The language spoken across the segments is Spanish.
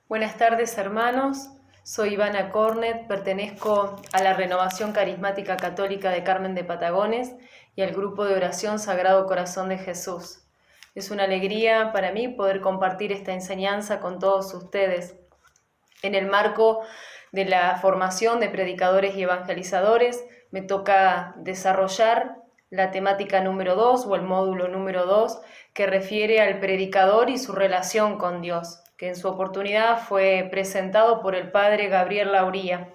Buenas tardes, hermanos. Soy Ivana Cornet, pertenezco a la Renovación Carismática Católica de Carmen de Patagones y al grupo de oración Sagrado Corazón de Jesús. Es una alegría para mí poder compartir esta enseñanza con todos ustedes. En el marco de la formación de predicadores y evangelizadores, me toca desarrollar la temática número 2 o el módulo número 2, que refiere al predicador y su relación con Dios, que en su oportunidad fue presentado por el padre Gabriel Lauría.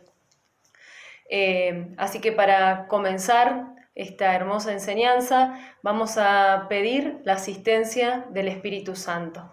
Así que para comenzar esta hermosa enseñanza, vamos a pedir la asistencia del Espíritu Santo.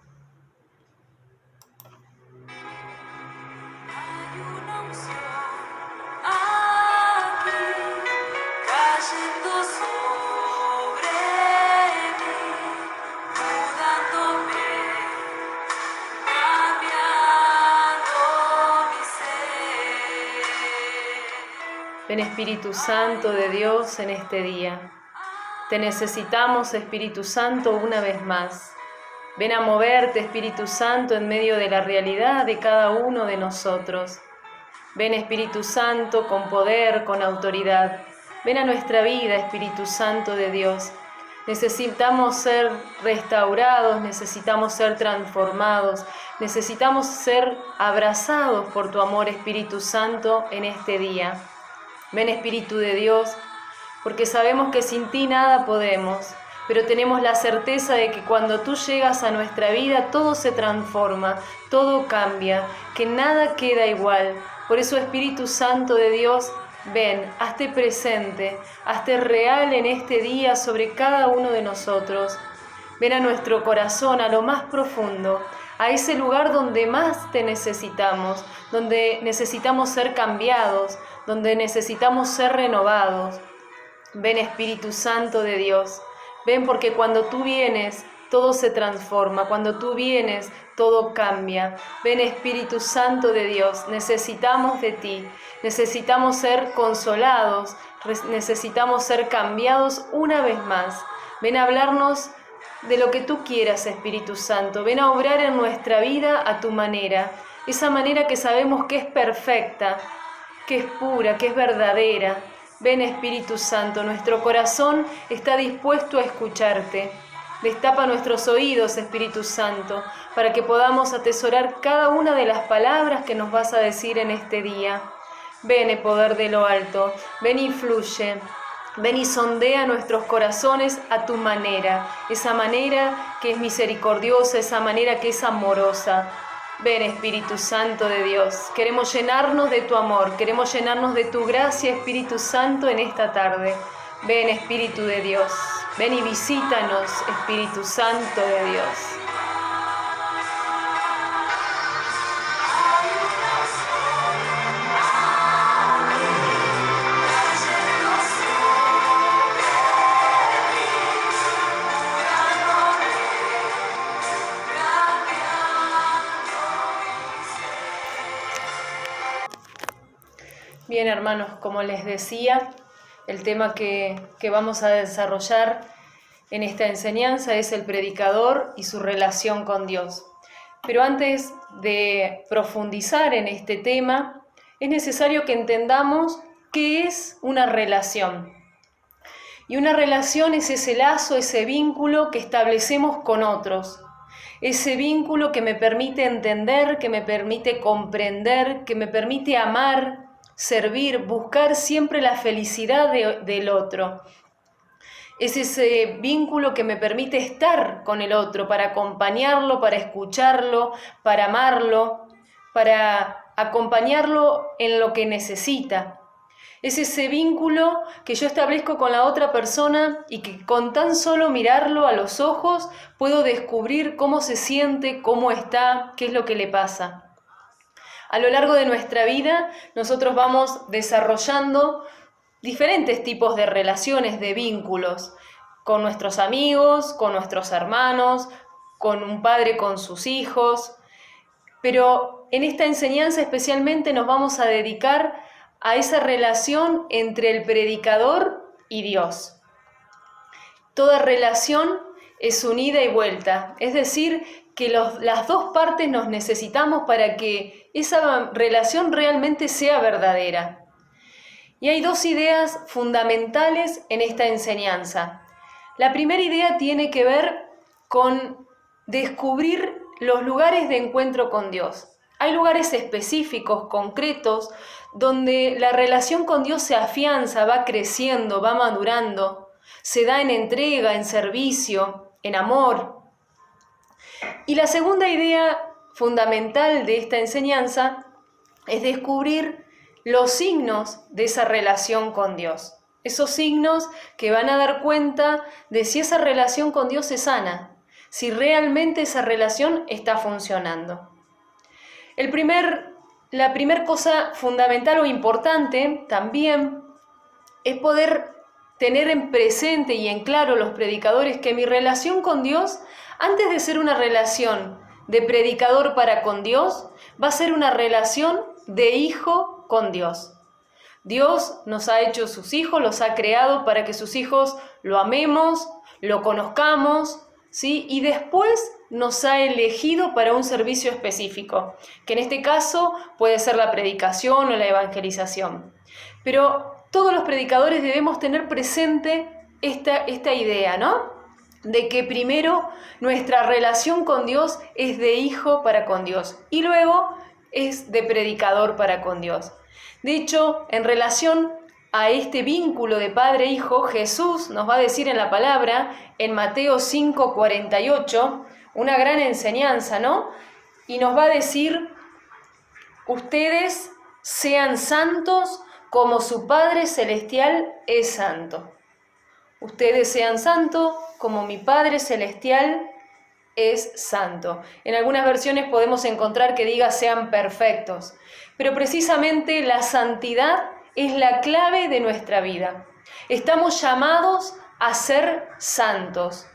Ven Espíritu Santo de Dios en este día. Te necesitamos, Espíritu Santo, una vez más. Ven a moverte, Espíritu Santo, en medio de la realidad de cada uno de nosotros. Ven Espíritu Santo con poder, con autoridad. Ven a nuestra vida, Espíritu Santo de Dios. Necesitamos ser restaurados, necesitamos ser transformados, necesitamos ser abrazados por tu amor, Espíritu Santo, en este día. Ven Espíritu de Dios, porque sabemos que sin ti nada podemos, pero tenemos la certeza de que cuando tú llegas a nuestra vida todo se transforma, todo cambia, que nada queda igual. Por eso Espíritu Santo de Dios, ven, hazte presente, hazte real en este día sobre cada uno de nosotros. Ven a nuestro corazón, a lo más profundo, a ese lugar donde más te necesitamos, donde necesitamos ser cambiados, donde necesitamos ser renovados. Ven Espíritu Santo de Dios, ven porque cuando tú vienes todo se transforma, cuando tú vienes todo cambia. Ven Espíritu Santo de Dios, necesitamos de ti, necesitamos ser consolados, necesitamos ser cambiados una vez más. Ven a hablarnos de lo que tú quieras, Espíritu Santo, ven a obrar en nuestra vida a tu manera, esa manera que sabemos que es perfecta, que es pura, que es verdadera. Ven Espíritu Santo, nuestro corazón está dispuesto a escucharte. Destapa nuestros oídos, Espíritu Santo, para que podamos atesorar cada una de las palabras que nos vas a decir en este día. Ven, poder de lo alto, ven y fluye. Ven y sondea nuestros corazones a tu manera, esa manera que es misericordiosa, esa manera que es amorosa. Ven Espíritu Santo de Dios, queremos llenarnos de tu amor, queremos llenarnos de tu gracia, Espíritu Santo, en esta tarde. Ven Espíritu de Dios, ven y visítanos, Espíritu Santo de Dios. Bien, hermanos, como les decía, el tema que vamos a desarrollar en esta enseñanza es el predicador y su relación con Dios. Pero antes de profundizar en este tema, es necesario que entendamos qué es una relación. Y una relación es ese lazo, ese vínculo que establecemos con otros. Ese vínculo que me permite entender, que me permite comprender, que me permite amar, servir, buscar siempre la felicidad del otro. Es ese vínculo que me permite estar con el otro, para acompañarlo, para escucharlo, para amarlo, para acompañarlo en lo que necesita. Es ese vínculo que yo establezco con la otra persona y que con tan solo mirarlo a los ojos puedo descubrir cómo se siente, cómo está, qué es lo que le pasa. A lo largo de nuestra vida nosotros vamos desarrollando diferentes tipos de relaciones, de vínculos, con nuestros amigos, con nuestros hermanos, con un padre con sus hijos. Pero en esta enseñanza especialmente nos vamos a dedicar a esa relación entre el predicador y Dios. Toda relación es un ida y vuelta, es decir, que las dos partes nos necesitamos para que esa relación realmente sea verdadera. Y hay dos ideas fundamentales en esta enseñanza. La primera idea tiene que ver con descubrir los lugares de encuentro con Dios. Hay lugares específicos, concretos, donde la relación con Dios se afianza, va creciendo, va madurando, se da en entrega, en servicio, en amor. Y la segunda idea fundamental de esta enseñanza es descubrir los signos de esa relación con Dios. Esos signos que van a dar cuenta de si esa relación con Dios es sana, si realmente esa relación está funcionando. La primera cosa fundamental o importante también es poder tener en presente y en claro los predicadores que mi relación con Dios, antes de ser una relación de predicador para con Dios, va a ser una relación de hijo con Dios. Dios nos ha hecho sus hijos, los ha creado para que sus hijos lo amemos, lo conozcamos, ¿sí? Y después nos ha elegido para un servicio específico, que en este caso puede ser la predicación o la evangelización. Pero todos los predicadores debemos tener presente esta idea, ¿no? De que primero nuestra relación con Dios es de hijo para con Dios y luego es de predicador para con Dios. De hecho, en relación a este vínculo de padre e hijo, Jesús nos va a decir en la palabra, en Mateo 5:48, una gran enseñanza, ¿no? Y nos va a decir, ustedes sean santos como su Padre Celestial es santo. Ustedes sean santos como mi Padre Celestial es santo. En algunas versiones podemos encontrar que diga sean perfectos, pero precisamente la santidad es la clave de nuestra vida. Estamos llamados a ser santos,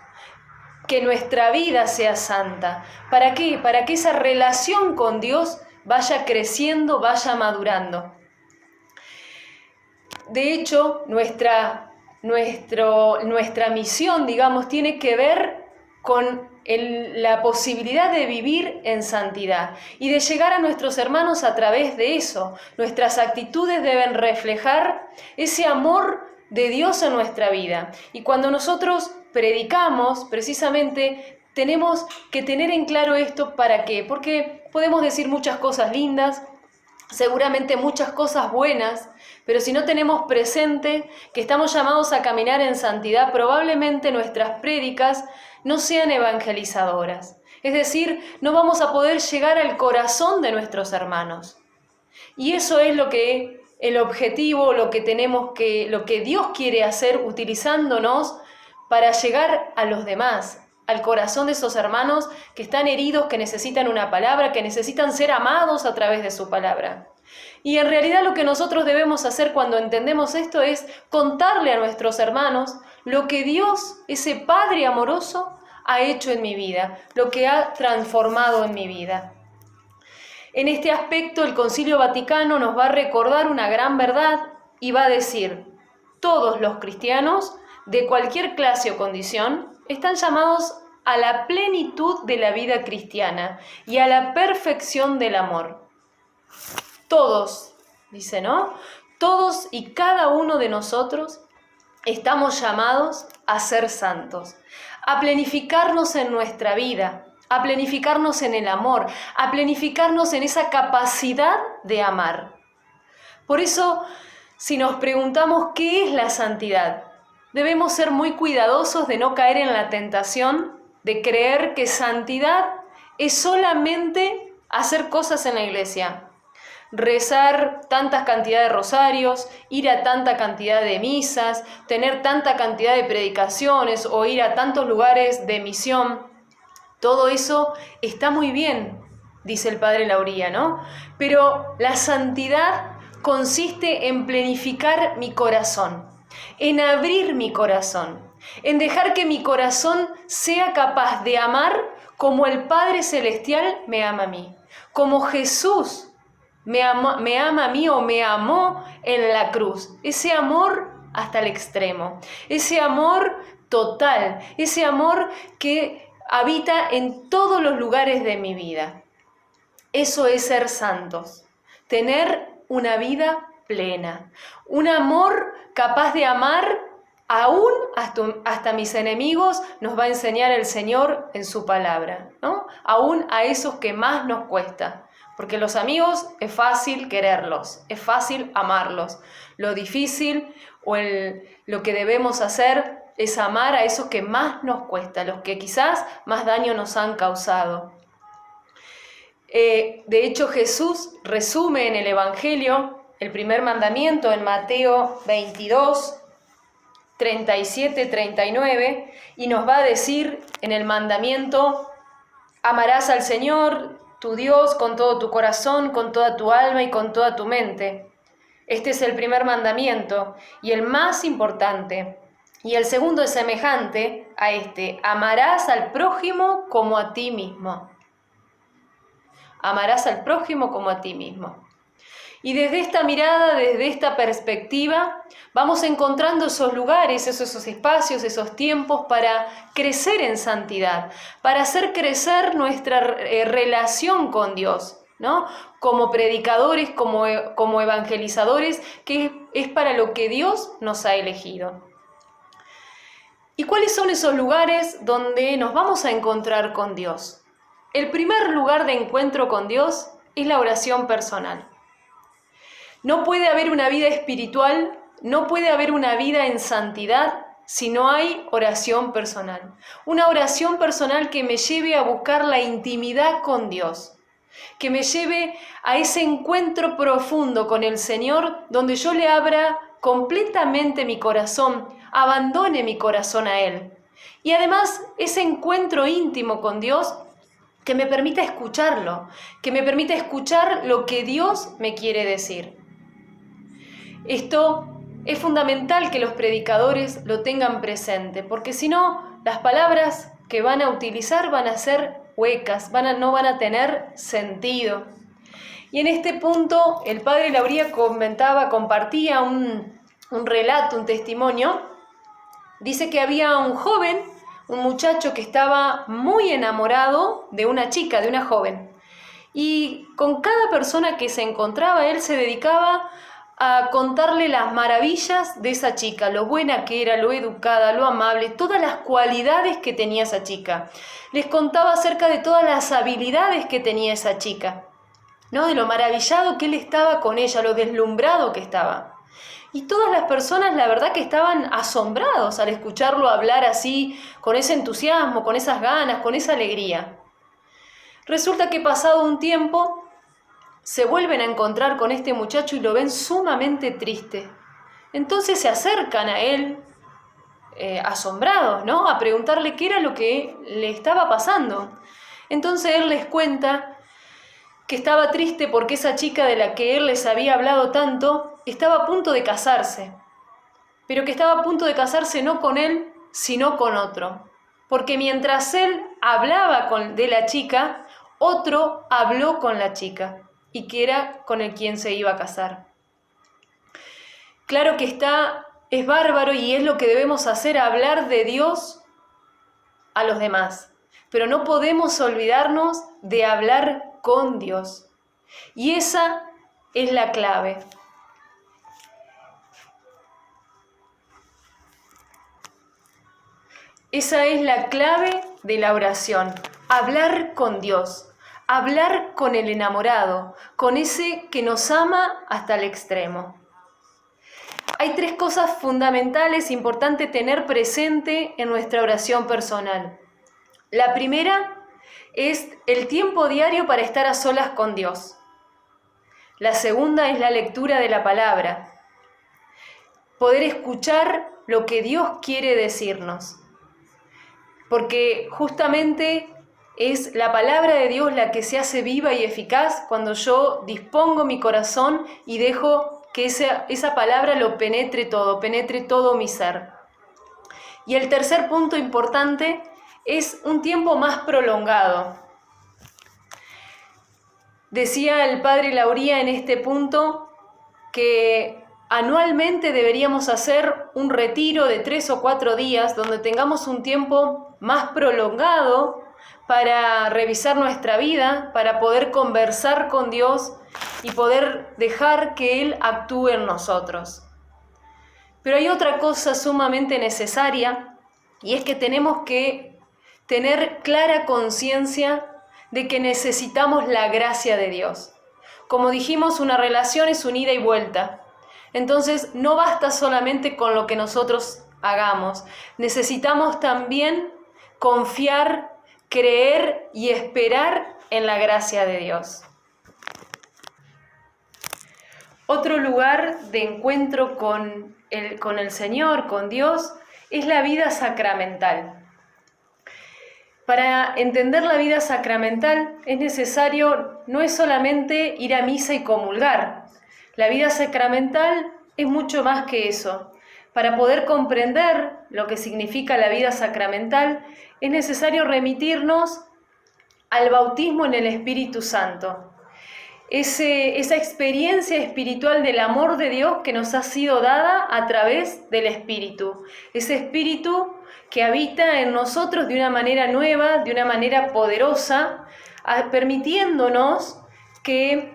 que nuestra vida sea santa. ¿Para qué? Para que esa relación con Dios vaya creciendo, vaya madurando. De hecho, nuestra misión, digamos, tiene que ver con la posibilidad de vivir en santidad y de llegar a nuestros hermanos a través de eso. Nuestras actitudes deben reflejar ese amor de Dios en nuestra vida. Y cuando nosotros predicamos, precisamente, tenemos que tener en claro esto. ¿Para qué? Porque podemos decir muchas cosas lindas, seguramente muchas cosas buenas, pero si no tenemos presente que estamos llamados a caminar en santidad, probablemente nuestras prédicas no sean evangelizadoras. Es decir, no vamos a poder llegar al corazón de nuestros hermanos. Y eso es el objetivo, lo que Dios quiere hacer utilizándonos para llegar a los demás, al corazón de esos hermanos que están heridos, que necesitan una palabra, que necesitan ser amados a través de su palabra. Y en realidad lo que nosotros debemos hacer cuando entendemos esto es contarle a nuestros hermanos lo que Dios, ese Padre amoroso, ha hecho en mi vida, lo que ha transformado en mi vida. En este aspecto, el Concilio Vaticano nos va a recordar una gran verdad y va a decir: todos los cristianos, de cualquier clase o condición, están llamados a la plenitud de la vida cristiana y a la perfección del amor. Todos, dice, ¿no? Todos y cada uno de nosotros estamos llamados a ser santos, a planificarnos en nuestra vida, a planificarnos en el amor, a planificarnos en esa capacidad de amar. Por eso, si nos preguntamos qué es la santidad, debemos ser muy cuidadosos de no caer en la tentación de creer que santidad es solamente hacer cosas en la iglesia. Rezar tantas cantidades de rosarios, ir a tanta cantidad de misas, tener tanta cantidad de predicaciones o ir a tantos lugares de misión. Todo eso está muy bien, dice el Padre Lauría, ¿no? Pero la santidad consiste en planificar mi corazón, en abrir mi corazón, en dejar que mi corazón sea capaz de amar como el Padre Celestial me ama a mí, como Jesús me ama a mí o me amó en la cruz. Ese amor hasta el extremo, ese amor total, ese amor que habita en todos los lugares de mi vida. Eso es ser santos, tener una vida plena, un amor capaz de amar aún hasta mis enemigos, nos va a enseñar el Señor en su palabra, ¿no? Aún a esos que más nos cuesta, porque los amigos es fácil quererlos, es fácil amarlos. Lo difícil lo que debemos hacer es amar a esos que más nos cuesta, los que quizás más daño nos han causado. De hecho, Jesús resume en el Evangelio el primer mandamiento en Mateo 22, 37, 39, y nos va a decir en el mandamiento: amarás al Señor, tu Dios, con todo tu corazón, con toda tu alma y con toda tu mente. Este es el primer mandamiento y el más importante. Y el segundo es semejante a este: amarás al prójimo como a ti mismo. Amarás al prójimo como a ti mismo. Y desde esta mirada, desde esta perspectiva, vamos encontrando esos lugares, esos espacios, esos tiempos para crecer en santidad, para hacer crecer nuestra relación con Dios, ¿no? Como predicadores, como evangelizadores, que es para lo que Dios nos ha elegido. ¿Y cuáles son esos lugares donde nos vamos a encontrar con Dios? El primer lugar de encuentro con Dios es la oración personal. No puede haber una vida espiritual, no puede haber una vida en santidad si no hay oración personal. Una oración personal que me lleve a buscar la intimidad con Dios, que me lleve a ese encuentro profundo con el Señor, donde yo le abra completamente mi corazón, abandone mi corazón a Él. Y además ese encuentro íntimo con Dios que me permita escucharlo, que me permita escuchar lo que Dios me quiere decir. Esto es fundamental que los predicadores lo tengan presente, porque si no, las palabras que van a utilizar van a ser huecas, no van a tener sentido. Y en este punto el padre Lauría compartía un relato, un testimonio. Dice que había un joven, un muchacho que estaba muy enamorado de una chica, de una joven. Y con cada persona que se encontraba, él se dedicaba a contarle las maravillas de esa chica, lo buena que era, lo educada, lo amable, todas las cualidades que tenía esa chica. Les contaba acerca de todas las habilidades que tenía esa chica, ¿no? De lo maravillado que él estaba con ella, lo deslumbrado que estaba. Y todas las personas, la verdad, que estaban asombrados al escucharlo hablar así, con ese entusiasmo, con esas ganas, con esa alegría. Resulta que pasado un tiempo, se vuelven a encontrar con este muchacho y lo ven sumamente triste. Entonces se acercan a él, asombrados, ¿no? A preguntarle qué era lo que le estaba pasando. Entonces él les cuenta que estaba triste porque esa chica de la que él les había hablado tanto estaba a punto de casarse, pero que estaba a punto de casarse no con él, sino con otro. Porque mientras él hablaba de la chica, otro habló con la chica, y que era con el quien se iba a casar. Claro que es bárbaro y es lo que debemos hacer, hablar de Dios a los demás. Pero no podemos olvidarnos de hablar con Dios. Y esa es la clave. Esa es la clave de la oración. Hablar con Dios. Hablar con el enamorado, con ese que nos ama hasta el extremo. Hay 3 cosas fundamentales, importantes tener presente en nuestra oración personal. La primera es el tiempo diario para estar a solas con Dios. La segunda es la lectura de la palabra. Poder escuchar lo que Dios quiere decirnos. Porque justamente es la palabra de Dios la que se hace viva y eficaz cuando yo dispongo mi corazón y dejo que esa palabra lo penetre todo mi ser. Y el tercer punto importante es un tiempo más prolongado. Decía el padre Lauría en este punto que anualmente deberíamos hacer un retiro de 3 o 4 días donde tengamos un tiempo más prolongado para revisar nuestra vida, para poder conversar con Dios y poder dejar que Él actúe en nosotros. Pero hay otra cosa sumamente necesaria, y es que tenemos que tener clara conciencia de que necesitamos la gracia de Dios. Como dijimos, una relación es un ida y vuelta. Entonces, no basta solamente con lo que nosotros hagamos. Necesitamos también confiar, creer y esperar en la gracia de Dios. Otro lugar de encuentro con el Señor, con Dios, es la vida sacramental. Para entender la vida sacramental es necesario, no es solamente ir a misa y comulgar. La vida sacramental es mucho más que eso. Para poder comprender lo que significa la vida sacramental, es necesario remitirnos al bautismo en el Espíritu Santo. Esa experiencia espiritual del amor de Dios que nos ha sido dada a través del Espíritu. Ese Espíritu que habita en nosotros de una manera nueva, de una manera poderosa, permitiéndonos que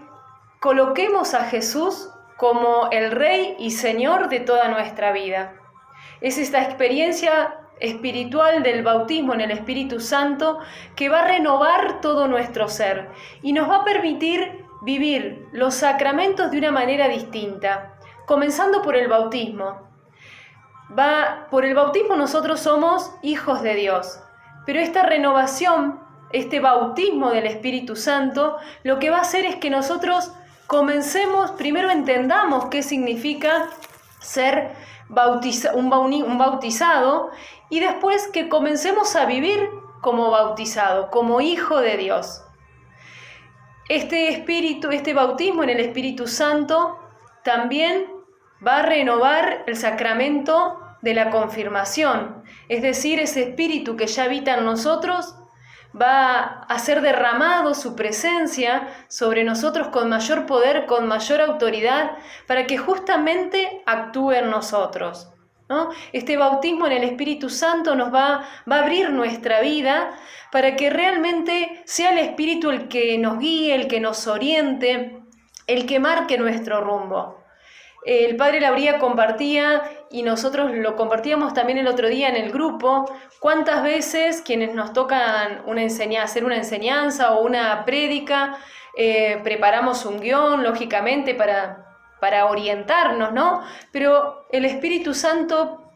coloquemos a Jesús como el Rey y Señor de toda nuestra vida. Es esta experiencia espiritual del bautismo en el Espíritu Santo que va a renovar todo nuestro ser y nos va a permitir vivir los sacramentos de una manera distinta, comenzando por el bautismo. Por el bautismo nosotros somos hijos de Dios, pero esta renovación, este bautismo del Espíritu Santo, lo que va a hacer es que nosotros comencemos, primero entendamos qué significa ser un bautizado, y después que comencemos a vivir como bautizado, como hijo de Dios. Este bautismo en el Espíritu Santo también va a renovar el sacramento de la confirmación, es decir, ese espíritu que ya habita en nosotros va a ser derramado su presencia sobre nosotros con mayor poder, con mayor autoridad, para que justamente actúe en nosotros, ¿no? Este bautismo en el Espíritu Santo nos va a abrir nuestra vida para que realmente sea el Espíritu el que nos guíe, el que nos oriente, el que marque nuestro rumbo. El Padre Lauría compartía, y nosotros lo compartíamos también el otro día en el grupo, cuántas veces quienes nos tocan hacer una enseñanza o una prédica, preparamos un guión, lógicamente, para orientarnos, ¿no? Pero el Espíritu Santo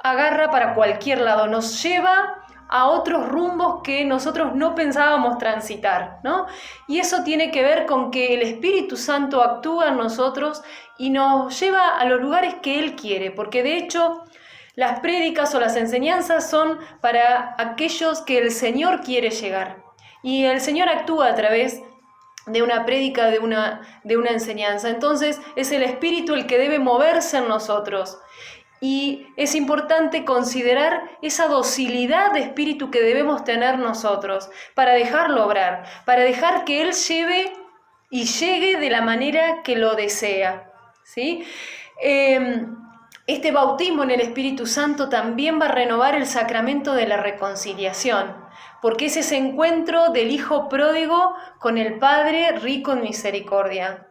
agarra para cualquier lado, nos lleva a otros rumbos que nosotros no pensábamos transitar, ¿no? Y eso tiene que ver con que el Espíritu Santo actúa en nosotros y nos lleva a los lugares que Él quiere, porque de hecho las prédicas o las enseñanzas son para aquellos que el Señor quiere llegar. Y el Señor actúa a través de una prédica, de una enseñanza. Entonces es el Espíritu el que debe moverse en nosotros. Y es importante considerar esa docilidad de espíritu que debemos tener nosotros para dejarlo obrar, para dejar que Él lleve y llegue de la manera que lo desea, ¿sí? Este bautismo en el Espíritu Santo también va a renovar el sacramento de la reconciliación, porque es ese encuentro del Hijo pródigo con el Padre rico en misericordia.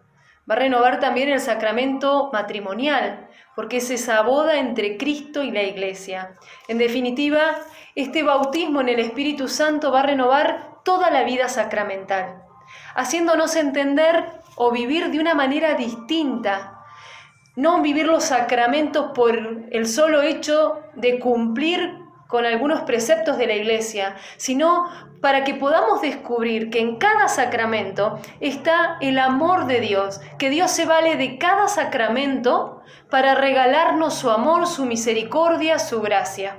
Va a renovar también el sacramento matrimonial, porque es esa boda entre Cristo y la Iglesia. En definitiva, este bautismo en el Espíritu Santo va a renovar toda la vida sacramental, haciéndonos entender o vivir de una manera distinta. No vivir los sacramentos por el solo hecho de cumplir con algunos preceptos de la Iglesia, sino para que podamos descubrir que en cada sacramento está el amor de Dios, que Dios se vale de cada sacramento para regalarnos su amor, su misericordia, su gracia.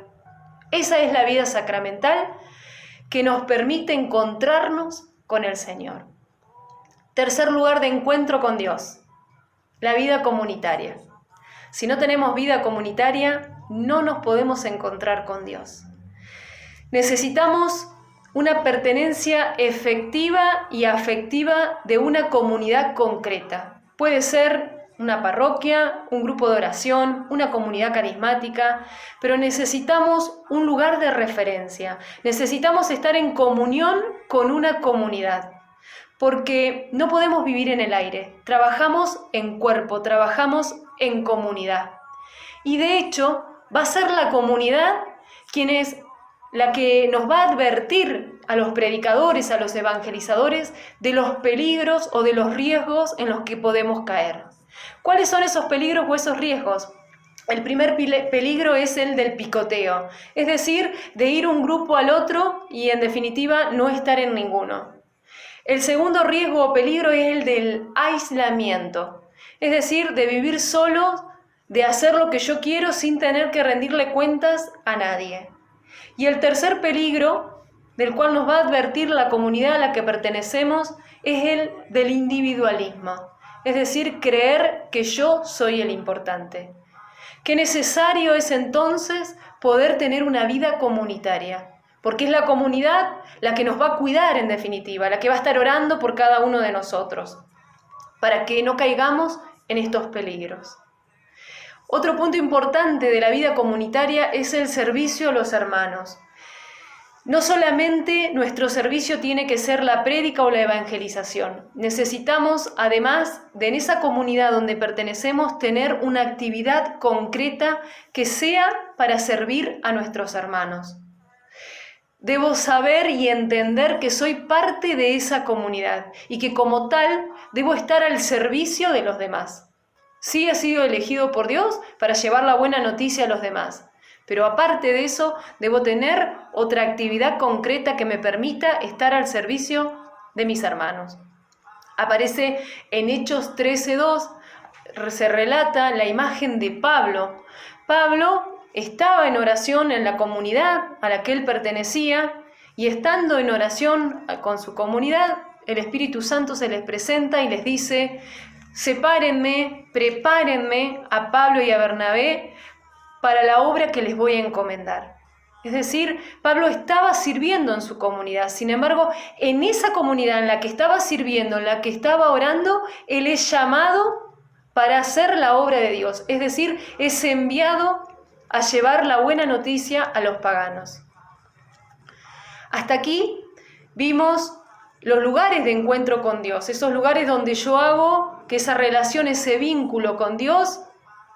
Esa es la vida sacramental que nos permite encontrarnos con el Señor. Tercer lugar de encuentro con Dios, la vida comunitaria. Si no tenemos vida comunitaria, no nos podemos encontrar con Dios. Necesitamos una pertenencia efectiva y afectiva de una comunidad concreta. Puede ser una parroquia, un grupo de oración, una comunidad carismática, pero necesitamos un lugar de referencia. Necesitamos estar en comunión con una comunidad, porque no podemos vivir en el aire. Trabajamos en cuerpo, trabajamos en comunidad. Y de hecho, va a ser la comunidad quien es la que nos va a advertir a los predicadores, a los evangelizadores, de los peligros o de los riesgos en los que podemos caer. ¿Cuáles son esos peligros o esos riesgos? El primer peligro es el del picoteo, es decir, de ir un grupo al otro y en definitiva no estar en ninguno. El segundo riesgo o peligro es el del aislamiento, es decir, de vivir solo, de hacer lo que yo quiero sin tener que rendirle cuentas a nadie. Y el tercer peligro, del cual nos va a advertir la comunidad a la que pertenecemos, es el del individualismo, es decir, creer que yo soy el importante. Qué necesario es entonces poder tener una vida comunitaria, porque es la comunidad la que nos va a cuidar en definitiva, la que va a estar orando por cada uno de nosotros, para que no caigamos en estos peligros. Otro punto importante de la vida comunitaria es el servicio a los hermanos. No solamente nuestro servicio tiene que ser la prédica o la evangelización. Necesitamos, además de en esa comunidad donde pertenecemos, tener una actividad concreta que sea para servir a nuestros hermanos. Debo saber y entender que soy parte de esa comunidad y que como tal debo estar al servicio de los demás. Sí he sido elegido por Dios para llevar la buena noticia a los demás, pero aparte de eso debo tener otra actividad concreta que me permita estar al servicio de mis hermanos. Aparece en Hechos 13:2, se relata la imagen de Pablo. Pablo estaba en oración en la comunidad a la que él pertenecía y estando en oración con su comunidad, el Espíritu Santo se les presenta y les dice: sepárenme, prepárenme a Pablo y a Bernabé para la obra que les voy a encomendar. Es decir, Pablo estaba sirviendo en su comunidad. Sin embargo, en esa comunidad en la que estaba sirviendo, en la que estaba orando, él es llamado para hacer la obra de Dios. Es decir, es enviado a llevar la buena noticia a los paganos. Hasta aquí vimos los lugares de encuentro con Dios, esos lugares donde yo hago que esa relación, ese vínculo con Dios,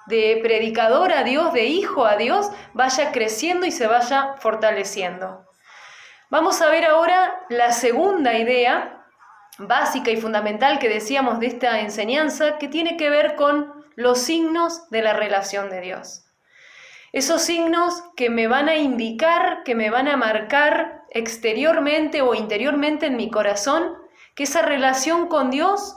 de predicador a Dios, de hijo a Dios, vaya creciendo y se vaya fortaleciendo. Vamos a ver ahora la segunda idea básica y fundamental que decíamos de esta enseñanza, que tiene que ver con los signos de la relación de Dios. Esos signos que me van a indicar, que me van a marcar exteriormente o interiormente en mi corazón, que esa relación con Dios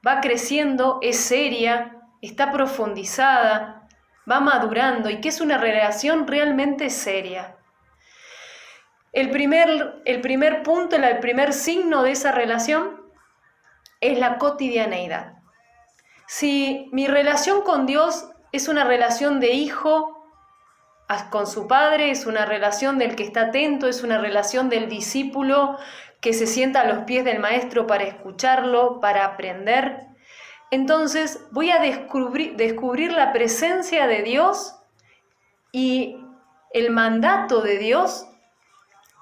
va creciendo, es seria, está profundizada, va madurando y que es una relación realmente seria. El primer punto, el primer signo de esa relación es la cotidianeidad. Si mi relación con Dios es una relación de hijo con su padre, es una relación del que está atento, es una relación del discípulo que se sienta a los pies del maestro para escucharlo, para aprender, entonces voy a descubrir la presencia de Dios y el mandato de Dios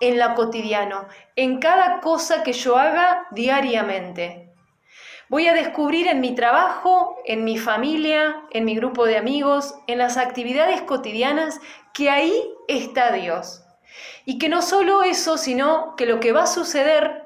en lo cotidiano, en cada cosa que yo haga diariamente. Voy a descubrir en mi trabajo, en mi familia, en mi grupo de amigos, en las actividades cotidianas, que ahí está Dios. Y que no solo eso, sino que lo que va a suceder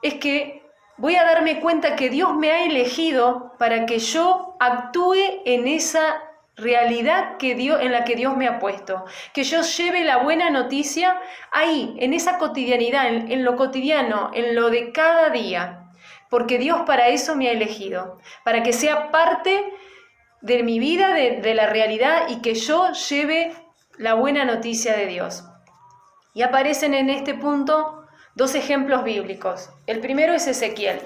es que voy a darme cuenta que Dios me ha elegido para que yo actúe en esa realidad en la que Dios me ha puesto. Que yo lleve la buena noticia ahí, en esa cotidianidad, en lo cotidiano, en lo de cada día. Porque Dios para eso me ha elegido, para que sea parte de mi vida, de la realidad y que yo lleve la buena noticia de Dios. Y aparecen en este punto dos ejemplos bíblicos. El primero es Ezequiel.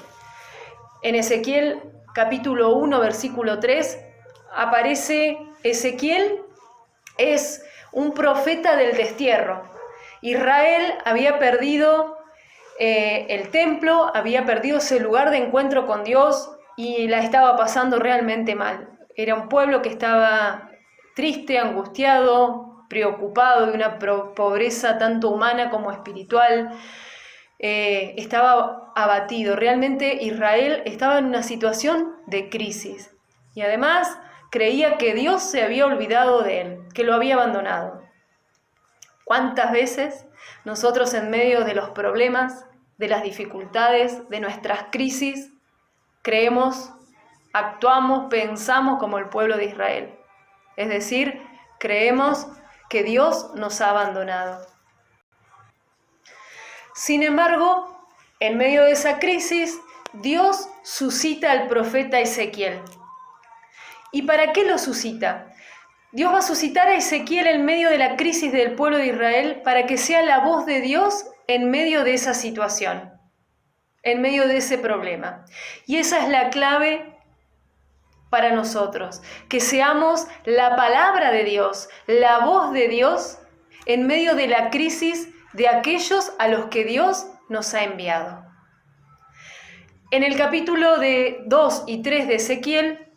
En Ezequiel capítulo 1, versículo 3, aparece Ezequiel, es un profeta del destierro. Israel había perdido el templo, había perdido ese lugar de encuentro con Dios, y la estaba pasando realmente mal. Era un pueblo que estaba triste, angustiado, preocupado de una pobreza tanto humana como espiritual. Estaba abatido. Realmente Israel estaba en una situación de crisis. Y además creía que Dios se había olvidado de él, que lo había abandonado. ¿Cuántas veces nosotros en medio de los problemas, de las dificultades, de nuestras crisis, creemos, actuamos, pensamos como el pueblo de Israel? Es decir, creemos que Dios nos ha abandonado. Sin embargo, en medio de esa crisis, Dios suscita al profeta Ezequiel. ¿Y para qué lo suscita? Dios va a suscitar a Ezequiel en medio de la crisis del pueblo de Israel para que sea la voz de Dios en medio de esa situación, en medio de ese problema. Y esa es la clave para nosotros, que seamos la palabra de Dios, la voz de Dios en medio de la crisis de aquellos a los que Dios nos ha enviado. En el capítulo 2 y 3 de Ezequiel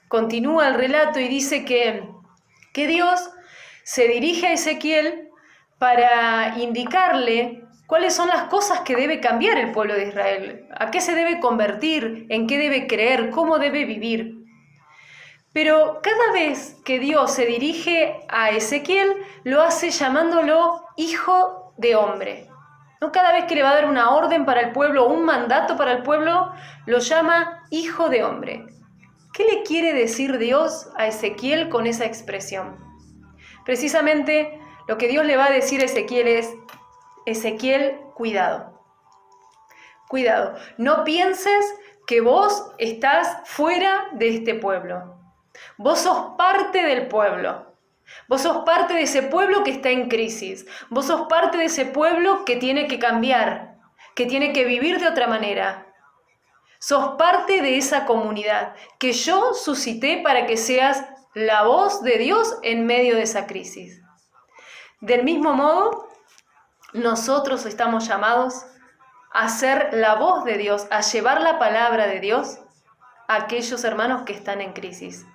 continúa el relato y dice que Dios se dirige a Ezequiel para indicarle cuáles son las cosas que debe cambiar el pueblo de Israel, a qué se debe convertir, en qué debe creer, cómo debe vivir. Pero cada vez que Dios se dirige a Ezequiel, lo hace llamándolo hijo de hombre. No cada vez que le va a dar una orden para el pueblo o un mandato para el pueblo, lo llama hijo de hombre. ¿Qué le quiere decir Dios a Ezequiel con esa expresión? Precisamente lo que Dios le va a decir a Ezequiel es: Ezequiel, cuidado. Cuidado, no pienses que vos estás fuera de este pueblo. Vos sos parte del pueblo. Vos sos parte de ese pueblo que está en crisis. Vos sos parte de ese pueblo que tiene que cambiar, que tiene que vivir de otra manera. Sos parte de esa comunidad que yo suscité para que seas la voz de Dios en medio de esa crisis. Del mismo modo, nosotros estamos llamados a ser la voz de Dios, a llevar la palabra de Dios a aquellos hermanos que están en crisis.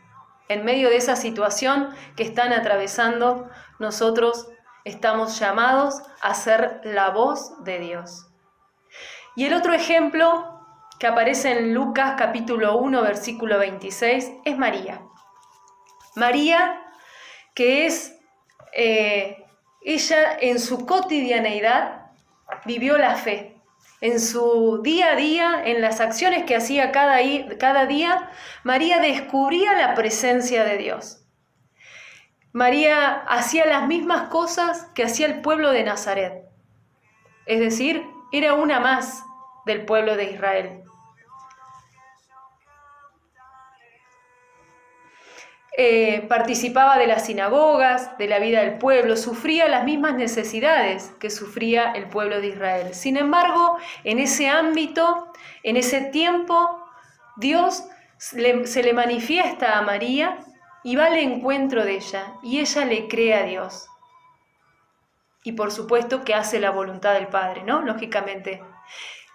En medio de esa situación que están atravesando, nosotros estamos llamados a ser la voz de Dios. Y el otro ejemplo que aparece en Lucas capítulo 1, versículo 26, es María. María, que es, ella en su cotidianeidad vivió la fe. En su día a día, en las acciones que hacía cada día, María descubría la presencia de Dios. María hacía las mismas cosas que hacía el pueblo de Nazaret. Es decir, era una más del pueblo de Israel. Participaba de las sinagogas, de la vida del pueblo, sufría las mismas necesidades que sufría el pueblo de Israel. Sin embargo, en ese ámbito, en ese tiempo, Dios se le manifiesta a María y va al encuentro de ella, y ella le cree a Dios. Y por supuesto que hace la voluntad del Padre, ¿no? Lógicamente.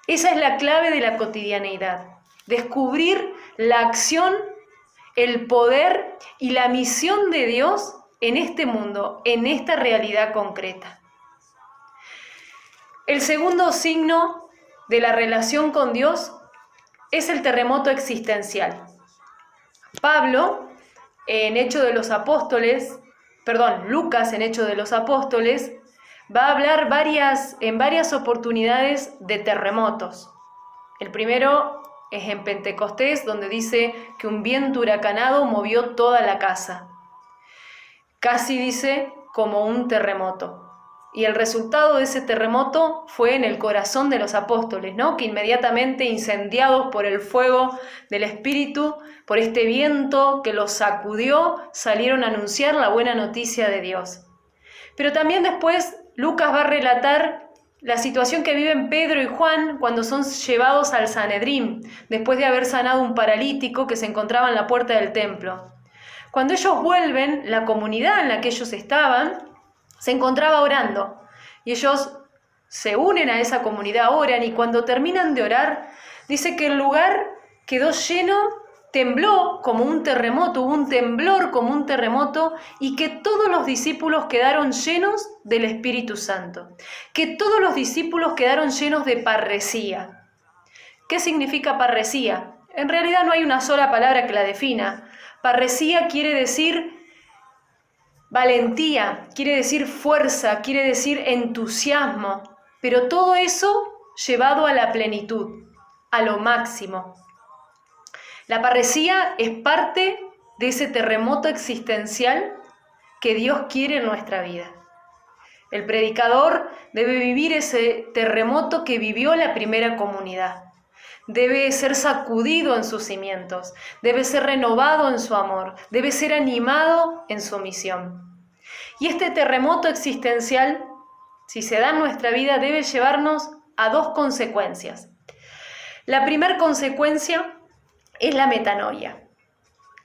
Esa es la clave de la cotidianeidad, descubrir la acción, el poder y la misión de Dios en este mundo, en esta realidad concreta. El segundo signo de la relación con Dios es el terremoto existencial. Pablo, en Hechos de los Apóstoles, Lucas en Hechos de los Apóstoles, va a hablar en varias oportunidades de terremotos. El primero es en Pentecostés, donde dice que un viento huracanado movió toda la casa. Casi dice como un terremoto. Y el resultado de ese terremoto fue en el corazón de los apóstoles, ¿no? Que inmediatamente, incendiados por el fuego del Espíritu, por este viento que los sacudió, salieron a anunciar la buena noticia de Dios. Pero también después Lucas va a relatar la situación que viven Pedro y Juan cuando son llevados al Sanedrín, después de haber sanado un paralítico que se encontraba en la puerta del templo. Cuando ellos vuelven, la comunidad en la que ellos estaban se encontraba orando, y ellos se unen a esa comunidad, oran, y cuando terminan de orar, dice que el lugar quedó lleno, tembló como un terremoto, hubo un temblor como un terremoto, y que todos los discípulos quedaron llenos del Espíritu Santo, que todos los discípulos quedaron llenos de parresía. ¿Qué significa parresía? En realidad no hay una sola palabra que la defina. Parresía quiere decir valentía, quiere decir fuerza, quiere decir entusiasmo, pero todo eso llevado a la plenitud, a lo máximo. La parresía es parte de ese terremoto existencial que Dios quiere en nuestra vida. El predicador debe vivir ese terremoto que vivió la primera comunidad. Debe ser sacudido en sus cimientos, debe ser renovado en su amor, debe ser animado en su misión. Y este terremoto existencial, si se da en nuestra vida, debe llevarnos a dos consecuencias. La primera consecuencia es la metanoia.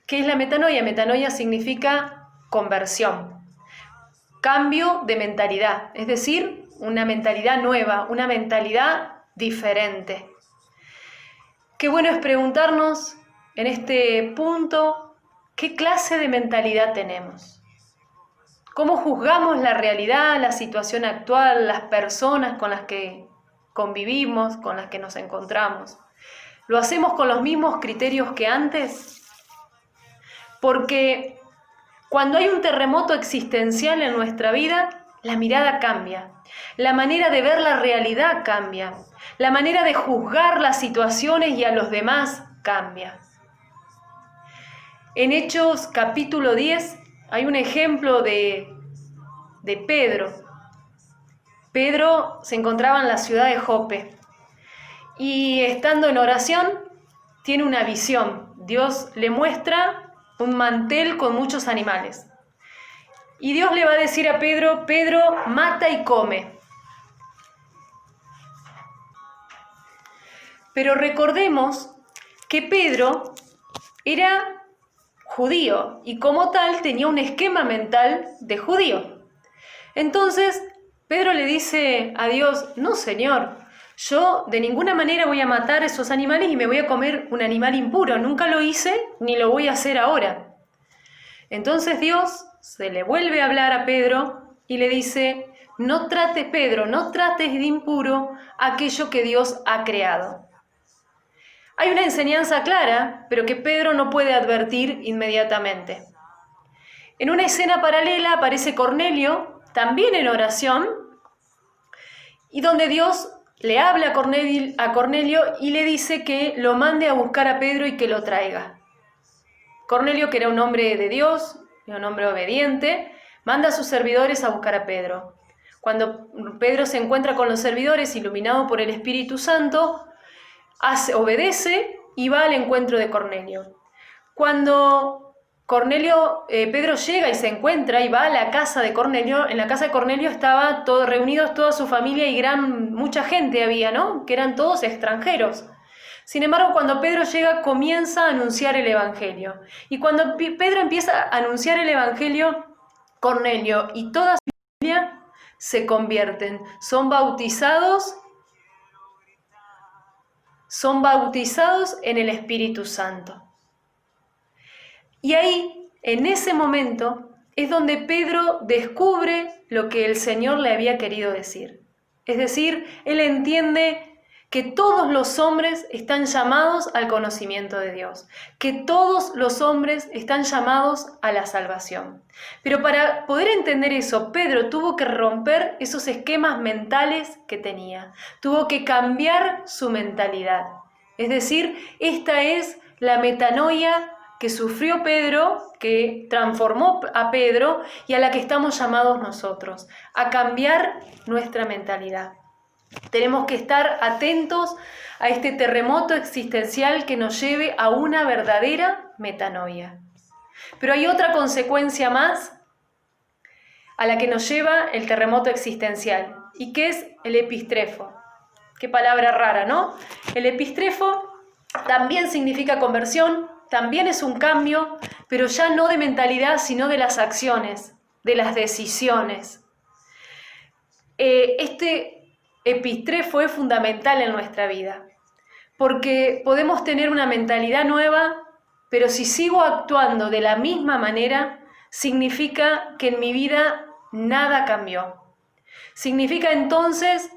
¿Qué es la metanoia? Metanoia significa conversión, cambio de mentalidad, es decir, una mentalidad nueva, una mentalidad diferente. Qué bueno es preguntarnos en este punto, ¿qué clase de mentalidad tenemos? ¿Cómo juzgamos la realidad, la situación actual, las personas con las que convivimos, con las que nos encontramos? ¿Lo hacemos con los mismos criterios que antes? Porque cuando hay un terremoto existencial en nuestra vida, la mirada cambia, la manera de ver la realidad cambia, la manera de juzgar las situaciones y a los demás cambia. En Hechos capítulo 10 hay un ejemplo de Pedro. Pedro se encontraba en la ciudad de Jope y estando en oración tiene una visión. Dios le muestra un mantel con muchos animales. Y Dios le va a decir a Pedro, Pedro, mata y come. Pero recordemos que Pedro era judío y como tal tenía un esquema mental de judío. Entonces Pedro le dice a Dios, no Señor, yo de ninguna manera voy a matar a esos animales y me voy a comer un animal impuro, nunca lo hice ni lo voy a hacer ahora. Entonces Dios se le vuelve a hablar a Pedro y le dice, no trates, Pedro, no trates de impuro aquello que Dios ha creado. Hay una enseñanza clara, pero que Pedro no puede advertir inmediatamente. En una escena paralela aparece Cornelio, también en oración, y donde Dios le habla a Cornelio y le dice que lo mande a buscar a Pedro y que lo traiga. Cornelio, que era un hombre de Dios, un hombre obediente, manda a sus servidores a buscar a Pedro. Cuando Pedro se encuentra con los servidores, iluminado por el Espíritu Santo, obedece y va al encuentro de Cornelio. Cuando Pedro llega y se encuentra y va a la casa de Cornelio, en la casa de Cornelio estaba reunidos toda su familia y mucha gente había, ¿no? Que eran todos extranjeros. Sin embargo, cuando Pedro llega, comienza a anunciar el Evangelio. Y cuando Pedro empieza a anunciar el Evangelio, Cornelio y toda su familia se convierten, son bautizados en el Espíritu Santo. Y ahí, en ese momento, es donde Pedro descubre lo que el Señor le había querido decir. Es decir, él entiende que todos los hombres están llamados al conocimiento de Dios, que todos los hombres están llamados a la salvación. Pero para poder entender eso, Pedro tuvo que romper esos esquemas mentales que tenía, tuvo que cambiar su mentalidad. Es decir, esta es la metanoia que sufrió Pedro, que transformó a Pedro y a la que estamos llamados nosotros, a cambiar nuestra mentalidad. Tenemos que estar atentos a este terremoto existencial que nos lleve a una verdadera metanoia. Pero hay otra consecuencia más a la que nos lleva el terremoto existencial, y que es el epistrefo. Qué palabra rara, ¿no? El epistrefo también significa conversión, también es un cambio, pero ya no de mentalidad, sino de las acciones, de las decisiones. Este epistrefo es fundamental en nuestra vida, porque podemos tener una mentalidad nueva, pero si sigo actuando de la misma manera, significa que en mi vida nada cambió. Significa entonces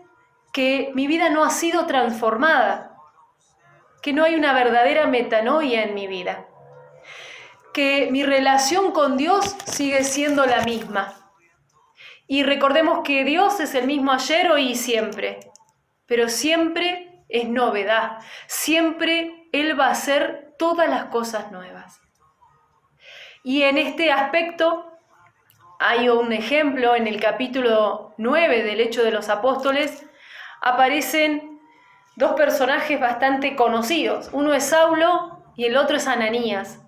que mi vida no ha sido transformada, que no hay una verdadera metanoia en mi vida, que mi relación con Dios sigue siendo la misma. Y recordemos que Dios es el mismo ayer, hoy y siempre, pero siempre es novedad, siempre Él va a hacer todas las cosas nuevas. Y en este aspecto hay un ejemplo en el capítulo 9 del Hechos de los Apóstoles, aparecen dos personajes bastante conocidos, uno es Saulo y el otro es Ananías.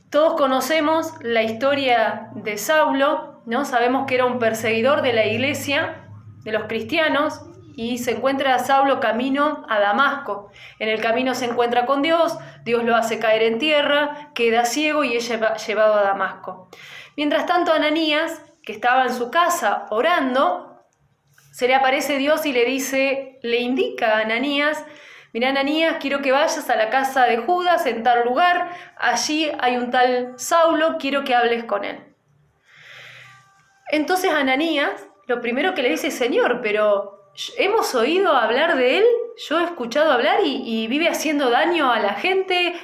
Todos conocemos la historia de Saulo, ¿no? Sabemos que era un perseguidor de la iglesia, de los cristianos, y se encuentra a Saulo camino a Damasco. En el camino se encuentra con Dios, Dios lo hace caer en tierra, queda ciego y es llevado a Damasco. Mientras tanto, Ananías, que estaba en su casa orando, se le aparece Dios y le indica a Ananías: mira, Ananías, quiero que vayas a la casa de Judas en tal lugar, allí hay un tal Saulo, quiero que hables con él. Entonces Ananías, lo primero que le dice: Señor, pero hemos oído hablar de él, yo he escuchado hablar y vive haciendo daño a la gente,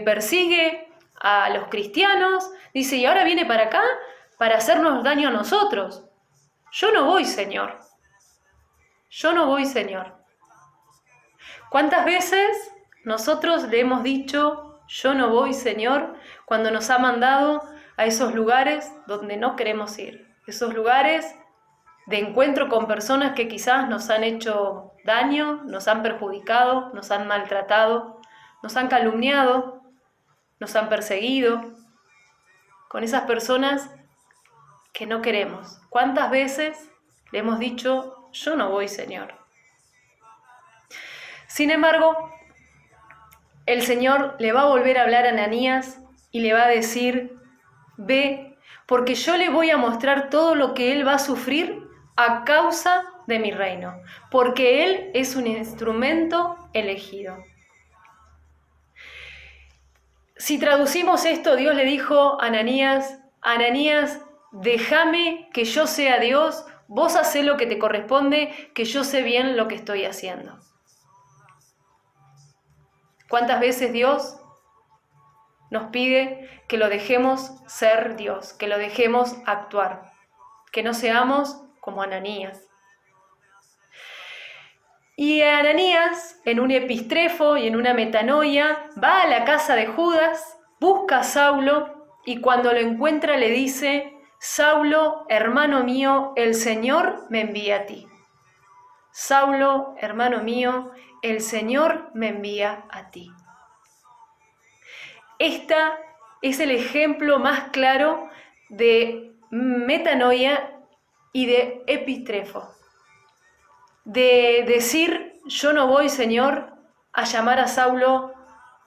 persigue a los cristianos, dice, y ahora viene para acá para hacernos daño a nosotros. Yo no voy, Señor. Yo no voy, Señor. ¿Cuántas veces nosotros le hemos dicho, yo no voy, Señor, cuando nos ha mandado a esos lugares donde no queremos ir? Esos lugares de encuentro con personas que quizás nos han hecho daño, nos han perjudicado, nos han maltratado, nos han calumniado, nos han perseguido. Con esas personas que no queremos. ¿Cuántas veces le hemos dicho, yo no voy, Señor? Sin embargo, el Señor le va a volver a hablar a Ananías y le va a decir, ve, porque yo le voy a mostrar todo lo que él va a sufrir a causa de mi reino, porque él es un instrumento elegido. Si traducimos esto, Dios le dijo a Ananías, Ananías, déjame que yo sea Dios, vos hacé lo que te corresponde, que yo sé bien lo que estoy haciendo. ¿Cuántas veces Dios nos pide que lo dejemos ser Dios, que lo dejemos actuar, que no seamos como Ananías? Y Ananías, en un epistrefo y en una metanoia, va a la casa de Judas, busca a Saulo y cuando lo encuentra le dice, Saulo, hermano mío, el Señor me envía a ti. Saulo, hermano mío, el Señor me envía a ti. Esta es el ejemplo más claro de metanoia y de epistrefo. De decir, yo no voy, Señor, a llamar a Saulo,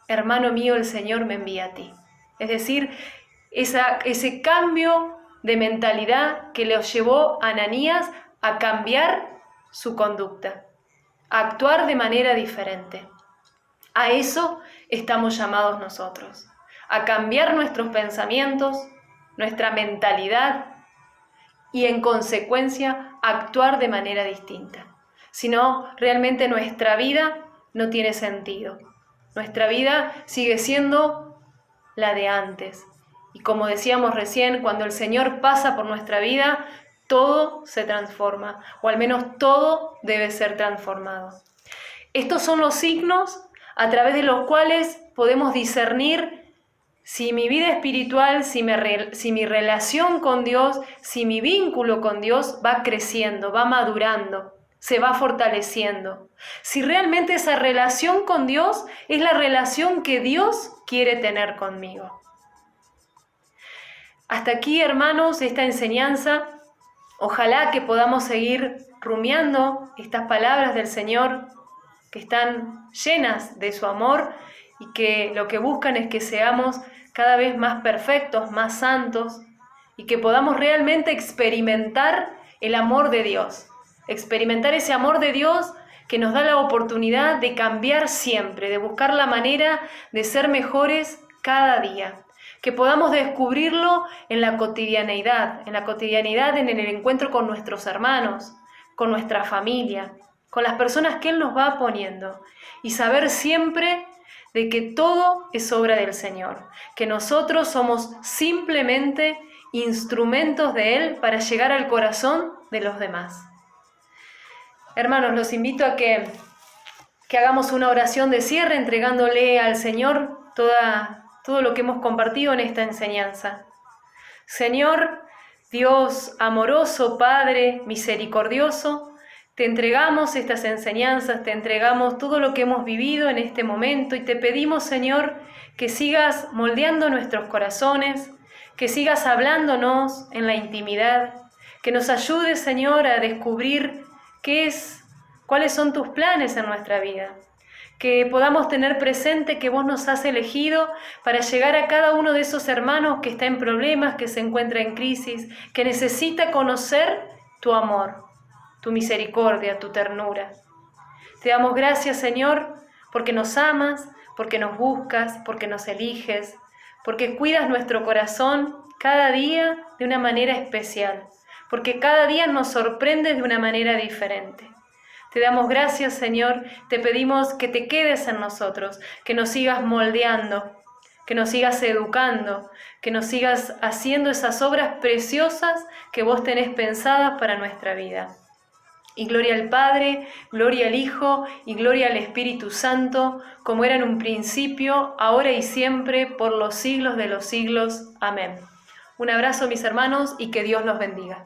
hermano mío, el Señor me envía a ti. Es decir, ese cambio de mentalidad que le llevó a Ananías a cambiar su conducta, a actuar de manera diferente. A eso estamos llamados nosotros, a cambiar nuestros pensamientos, nuestra mentalidad y en consecuencia actuar de manera distinta. Si no, realmente nuestra vida no tiene sentido. Nuestra vida sigue siendo la de antes. Y como decíamos recién, cuando el Señor pasa por nuestra vida, todo se transforma, o al menos todo debe ser transformado. Estos son los signos a través de los cuales podemos discernir si mi vida espiritual, si mi relación con Dios, si mi vínculo con Dios va creciendo, va madurando, se va fortaleciendo. Si realmente esa relación con Dios es la relación que Dios quiere tener conmigo. Hasta aquí, hermanos, esta enseñanza. Ojalá que podamos seguir rumiando estas palabras del Señor que están llenas de su amor y que lo que buscan es que seamos cada vez más perfectos, más santos y que podamos realmente experimentar el amor de Dios. Experimentar ese amor de Dios que nos da la oportunidad de cambiar siempre, de buscar la manera de ser mejores cada día. Que podamos descubrirlo en la cotidianeidad, en el encuentro con nuestros hermanos, con nuestra familia, con las personas que Él nos va poniendo. Y saber siempre de que todo es obra del Señor, que nosotros somos simplemente instrumentos de Él para llegar al corazón de los demás. Hermanos, los invito a que hagamos una oración de cierre entregándole al Señor todo lo que hemos compartido en esta enseñanza. Señor, Dios amoroso, Padre misericordioso, te entregamos estas enseñanzas, te entregamos todo lo que hemos vivido en este momento y te pedimos, Señor, que sigas moldeando nuestros corazones, que sigas hablándonos en la intimidad, que nos ayudes, Señor, a descubrir cuáles son tus planes en nuestra vida, que podamos tener presente que vos nos has elegido para llegar a cada uno de esos hermanos que está en problemas, que se encuentra en crisis, que necesita conocer tu amor, tu misericordia, tu ternura. Te damos gracias, Señor, porque nos amas, porque nos buscas, porque nos eliges, porque cuidas nuestro corazón cada día de una manera especial, porque cada día nos sorprendes de una manera diferente. Te damos gracias, Señor, te pedimos que te quedes en nosotros, que nos sigas moldeando, que nos sigas educando, que nos sigas haciendo esas obras preciosas que vos tenés pensadas para nuestra vida. Y gloria al Padre, gloria al Hijo y gloria al Espíritu Santo, como era en un principio, ahora y siempre, por los siglos de los siglos. Amén. Un abrazo, mis hermanos, y que Dios los bendiga.